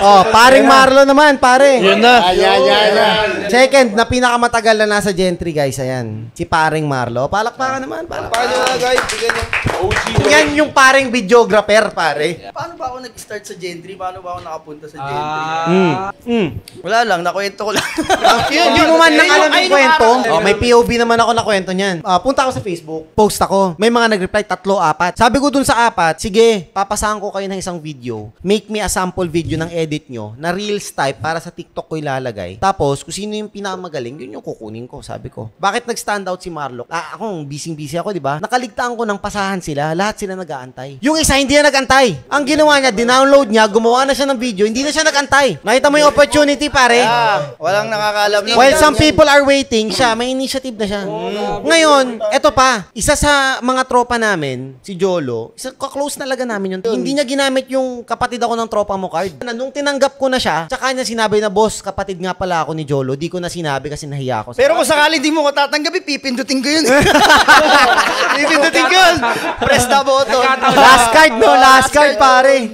Oh, paring Marlo naman, pare. Yun na. Ayan. Second, na pinakamatagal na nasa Gentry, guys. Ayan. Si paring Marlo. Palakpakan naman. Paano na guys? Bigyan niyo. Yan yung paring videographer, pare. Paano ba ako nag-start sa Gentry? Paano ba ako nakapunta sa Gentry? Wala lang, nakwento ko lang. Hindi mo man nang alam yung kwento. Oh, may POV naman ako na kwento niyan. Punta ako sa Facebook. Post ako. May mga nag-reply, 3, 4. Sabi ko dun sa 4, sige, papasahan ko kayo ng isang video. Make me a sample video ng edit nyo na Reels type para sa TikTok ko ilalagay. Tapos, kung sino yung pinakamagaling, yun yung kukunin ko, sabi ko. Bakit nag-stand out si Marlo? Ako, busy ako, di ba? Nakaligtaan ko ng pasahan sila. Lahat sila nag-aantay. Yung isa, hindi na nag-antay. Ang ginawa niya, dinownload niya, gumawa na siya ng video, hindi na siya nag-antay. Nakita mo yung opportunity, pare? Walang nakakalam na. While some people are waiting, siya, may initiative na siya. Ngayon, eto pa, isa sa mga tropa namin, si Jolo, isa ka-close talaga namin yun. Hindi niya ginamit yung kapatid ako ng tropa mo card. Nung tinanggap ko na siya, tsaka niya sinabi na, boss, kapatid nga pala ako ni Jolo. Di ko na sinabi kasi nahiya ako. Pero kung sakali di mo ko tatanggapin, pipindutin ko yun. Pipindutin ko yun. Press the button. Last card, no? Last card, pare.